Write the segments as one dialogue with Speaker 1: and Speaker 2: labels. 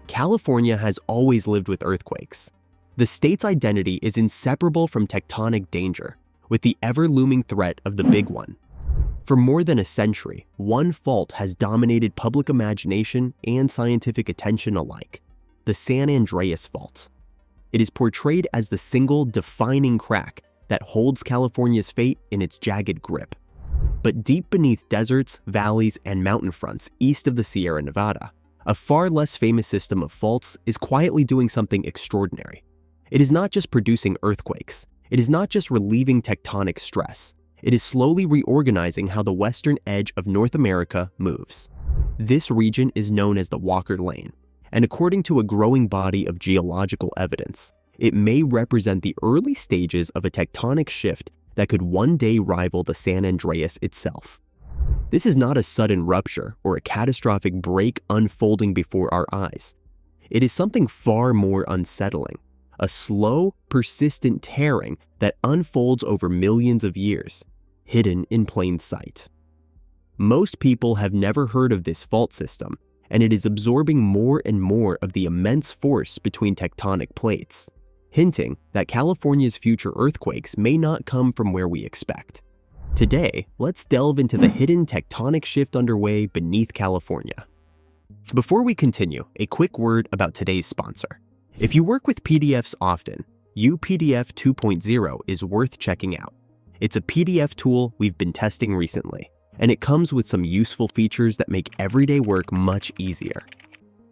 Speaker 1: California has always lived with earthquakes. The state's identity is inseparable from tectonic danger, with the ever-looming threat of the big one. For more than a century, one fault has dominated public imagination and scientific attention alike: the San Andreas Fault. It is portrayed as the single defining crack that holds California's fate in its jagged grip. But deep beneath deserts, valleys, and mountain fronts east of the Sierra Nevada, a far less famous system of faults is quietly doing something extraordinary. It is not just producing earthquakes. It is not just relieving tectonic stress. It is slowly reorganizing how the western edge of North America moves. This region is known as the Walker Lane, and according to a growing body of geological evidence, it may represent the early stages of a tectonic shift that could one day rival the San Andreas itself. This is not a sudden rupture or a catastrophic break unfolding before our eyes. It is something far more unsettling, a slow, persistent tearing that unfolds over millions of years, hidden in plain sight. Most people have never heard of this fault system, and it is absorbing more and more of the immense force between tectonic plates, hinting that California's future earthquakes may not come from where we expect. Today, let's delve into the hidden tectonic shift underway beneath California. Before we continue, a quick word about today's sponsor. If you work with PDFs often, UPDF 2.0 is worth checking out. It's a PDF tool we've been testing recently, and it comes with some useful features that make everyday work much easier.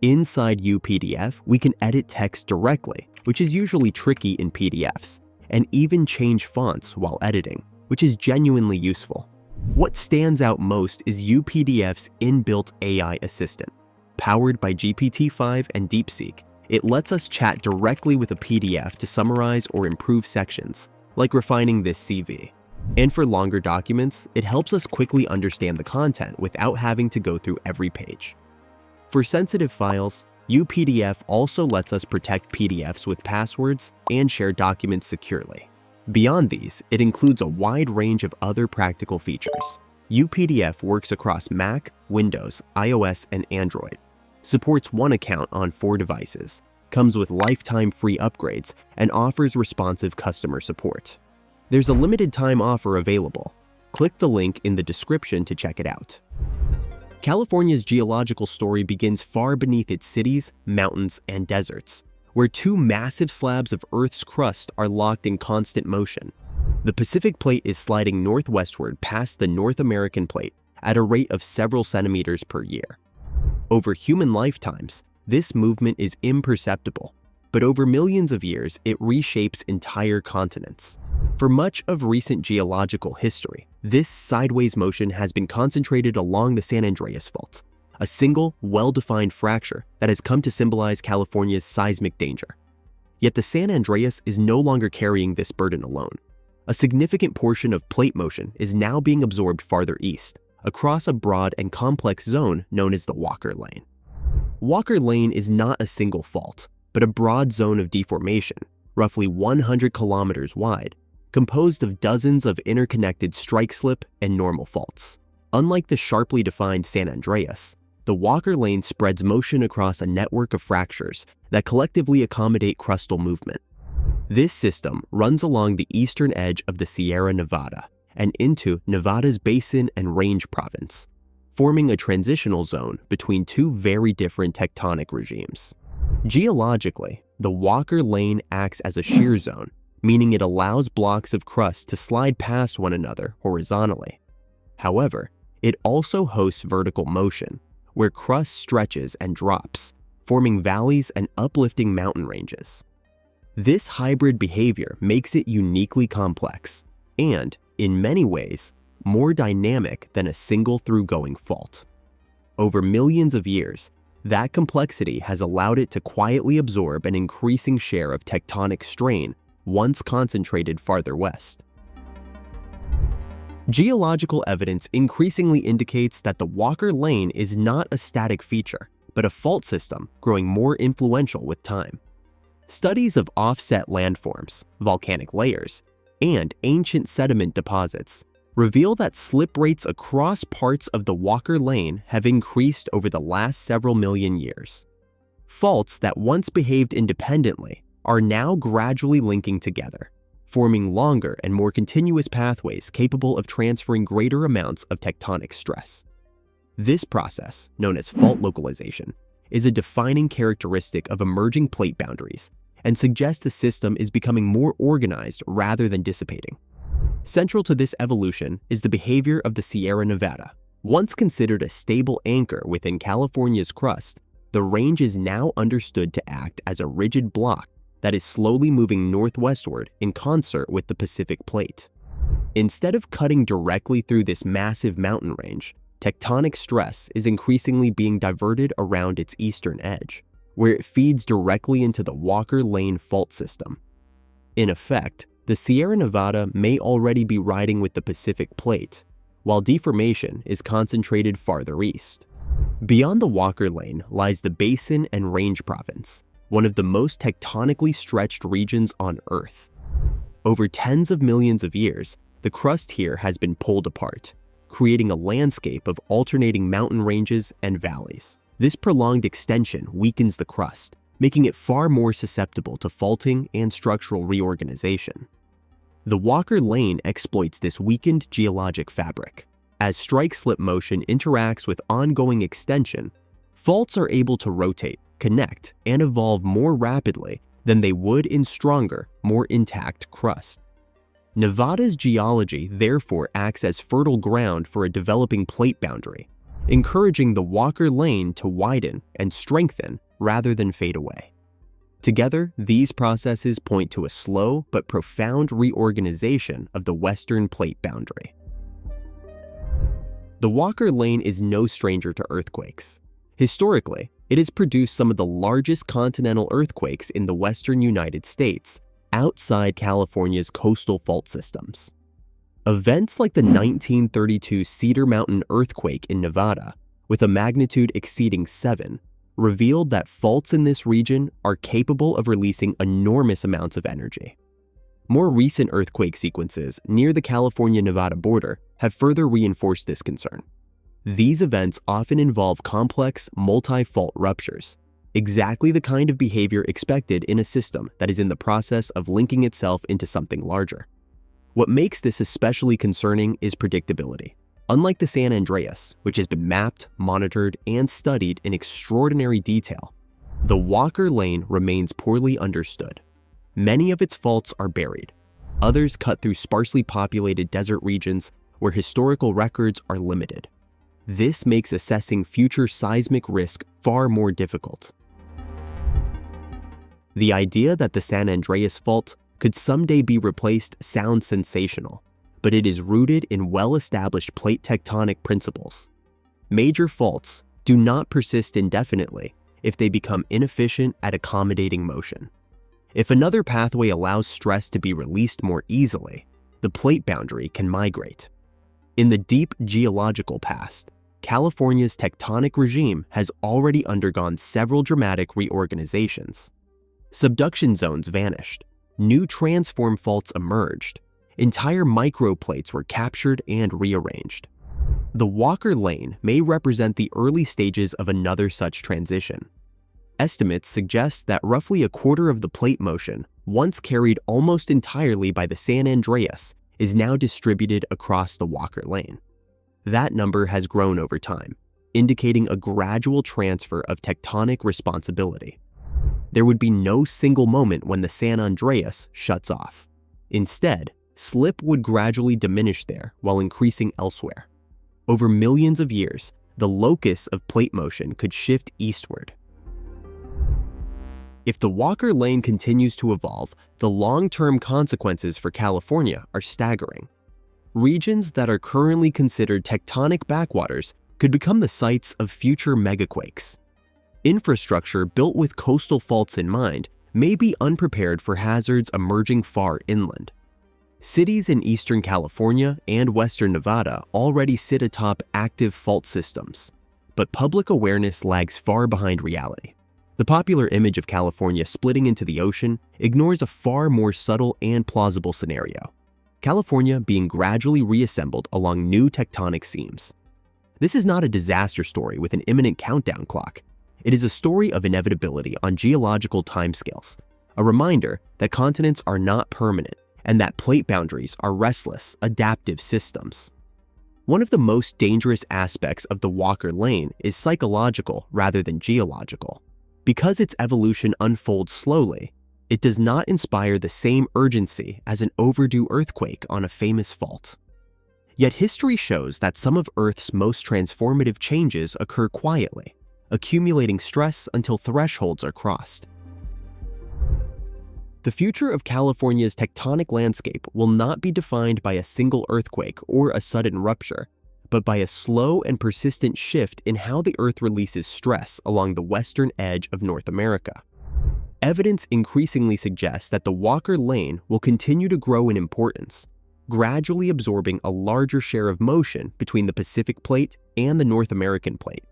Speaker 1: Inside UPDF, we can edit text directly, which is usually tricky in PDFs, and even change fonts while editing, which is genuinely useful. What stands out most is UPDF's inbuilt AI assistant. Powered by GPT-5 and DeepSeek, it lets us chat directly with a PDF to summarize or improve sections, like refining this CV. And for longer documents, it helps us quickly understand the content without having to go through every page. For sensitive files, UPDF also lets us protect PDFs with passwords and share documents securely. Beyond these, it includes a wide range of other practical features. UPDF works across Mac, Windows, iOS, and Android, supports one account on 4 devices, comes with lifetime free upgrades, and offers responsive customer support. There's a limited time offer available. Click the link in the description to check it out. California's geological story begins far beneath its cities, mountains, and deserts, where 2 massive slabs of Earth's crust are locked in constant motion. The Pacific Plate is sliding northwestward past the North American Plate at a rate of several centimeters per year. Over human lifetimes, this movement is imperceptible, but over millions of years, it reshapes entire continents. For much of recent geological history, this sideways motion has been concentrated along the San Andreas Fault, a single, well-defined fracture that has come to symbolize California's seismic danger. Yet the San Andreas is no longer carrying this burden alone. A significant portion of plate motion is now being absorbed farther east, across a broad and complex zone known as the Walker Lane. Walker Lane is not a single fault, but a broad zone of deformation, roughly 100 kilometers wide, composed of dozens of interconnected strike slip and normal faults. Unlike the sharply defined San Andreas, the Walker Lane spreads motion across a network of fractures that collectively accommodate crustal movement. This system runs along the eastern edge of the Sierra Nevada and into Nevada's Basin and Range province, forming a transitional zone between 2 very different tectonic regimes. Geologically, the Walker Lane acts as a shear zone, meaning it allows blocks of crust to slide past one another horizontally. However, it also hosts vertical motion, where crust stretches and drops, forming valleys and uplifting mountain ranges. This hybrid behavior makes it uniquely complex and, in many ways, more dynamic than a single through-going fault. Over millions of years, that complexity has allowed it to quietly absorb an increasing share of tectonic strain once concentrated farther west. Geological evidence increasingly indicates that the Walker Lane is not a static feature, but a fault system growing more influential with time. Studies of offset landforms, volcanic layers, and ancient sediment deposits reveal that slip rates across parts of the Walker Lane have increased over the last several million years. Faults that once behaved independently are now gradually linking together, forming longer and more continuous pathways capable of transferring greater amounts of tectonic stress. This process, known as fault localization, is a defining characteristic of emerging plate boundaries and suggests the system is becoming more organized rather than dissipating. Central to this evolution is the behavior of the Sierra Nevada. Once considered a stable anchor within California's crust, the range is now understood to act as a rigid block that is slowly moving northwestward in concert with the Pacific Plate. Instead of cutting directly through this massive mountain range, tectonic stress is increasingly being diverted around its eastern edge, where it feeds directly into the Walker Lane fault system. In effect, the Sierra Nevada may already be riding with the Pacific Plate, while deformation is concentrated farther east. Beyond the Walker Lane lies the Basin and Range Province, one of the most tectonically stretched regions on Earth. Over tens of millions of years, the crust here has been pulled apart, creating a landscape of alternating mountain ranges and valleys. This prolonged extension weakens the crust, making it far more susceptible to faulting and structural reorganization. The Walker Lane exploits this weakened geologic fabric. As strike-slip motion interacts with ongoing extension, faults are able to rotate, connect, and evolve more rapidly than they would in stronger, more intact crust. Nevada's geology therefore acts as fertile ground for a developing plate boundary, encouraging the Walker Lane to widen and strengthen rather than fade away. Together, these processes point to a slow but profound reorganization of the western plate boundary. The Walker Lane is no stranger to earthquakes. Historically, it has produced some of the largest continental earthquakes in the western United States, outside California's coastal fault systems. Events like the 1932 Cedar Mountain earthquake in Nevada, with a magnitude exceeding 7, revealed that faults in this region are capable of releasing enormous amounts of energy. More recent earthquake sequences near the California-Nevada border have further reinforced this concern. These events often involve complex, multi-fault ruptures, exactly the kind of behavior expected in a system that is in the process of linking itself into something larger. What makes this especially concerning is predictability. Unlike the San Andreas, which has been mapped, monitored, and studied in extraordinary detail, the Walker Lane remains poorly understood. Many of its faults are buried. Others cut through sparsely populated desert regions where historical records are limited. This makes assessing future seismic risk far more difficult. The idea that the San Andreas Fault could someday be replaced sounds sensational, but it is rooted in well-established plate tectonic principles. Major faults do not persist indefinitely if they become inefficient at accommodating motion. If another pathway allows stress to be released more easily, the plate boundary can migrate. In the deep geological past, California's tectonic regime has already undergone several dramatic reorganizations. Subduction zones vanished, new transform faults emerged, entire microplates were captured and rearranged. The Walker Lane may represent the early stages of another such transition. Estimates suggest that roughly a quarter of the plate motion, once carried almost entirely by the San Andreas, is now distributed across the Walker Lane. That number has grown over time, indicating a gradual transfer of tectonic responsibility. There would be no single moment when the San Andreas shuts off. Instead, slip would gradually diminish there while increasing elsewhere. Over millions of years, the locus of plate motion could shift eastward. If the Walker Lane continues to evolve, the long-term consequences for California are staggering. Regions that are currently considered tectonic backwaters could become the sites of future megaquakes. Infrastructure built with coastal faults in mind may be unprepared for hazards emerging far inland. Cities in eastern California and western Nevada already sit atop active fault systems, but public awareness lags far behind reality. The popular image of California splitting into the ocean ignores a far more subtle and plausible scenario: California being gradually reassembled along new tectonic seams. This is not a disaster story with an imminent countdown clock. It is a story of inevitability on geological timescales, a reminder that continents are not permanent and that plate boundaries are restless, adaptive systems. One of the most dangerous aspects of the Walker Lane is psychological rather than geological. Because its evolution unfolds slowly, it does not inspire the same urgency as an overdue earthquake on a famous fault. Yet history shows that some of Earth's most transformative changes occur quietly, accumulating stress until thresholds are crossed. The future of California's tectonic landscape will not be defined by a single earthquake or a sudden rupture, but by a slow and persistent shift in how the Earth releases stress along the western edge of North America. Evidence increasingly suggests that the Walker Lane will continue to grow in importance, gradually absorbing a larger share of motion between the Pacific Plate and the North American Plate.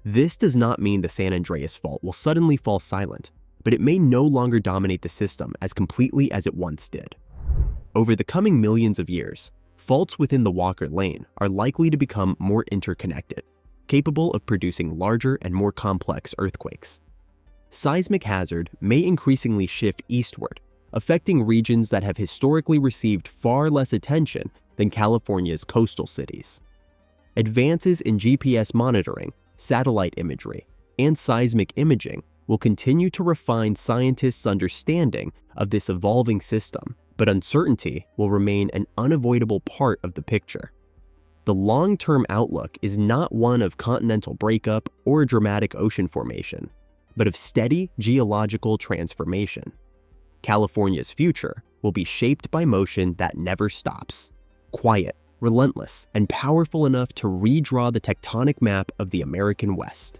Speaker 1: This does not mean the San Andreas Fault will suddenly fall silent, but it may no longer dominate the system as completely as it once did. Over the coming millions of years, faults within the Walker Lane are likely to become more interconnected, capable of producing larger and more complex earthquakes. Seismic hazard may increasingly shift eastward, affecting regions that have historically received far less attention than California's coastal cities. Advances in GPS monitoring, satellite imagery, and seismic imaging will continue to refine scientists' understanding of this evolving system, but uncertainty will remain an unavoidable part of the picture. The long-term outlook is not one of continental breakup or dramatic ocean formation, but of steady geological transformation. California's future will be shaped by motion that never stops, quiet, relentless, and powerful enough to redraw the tectonic map of the American West.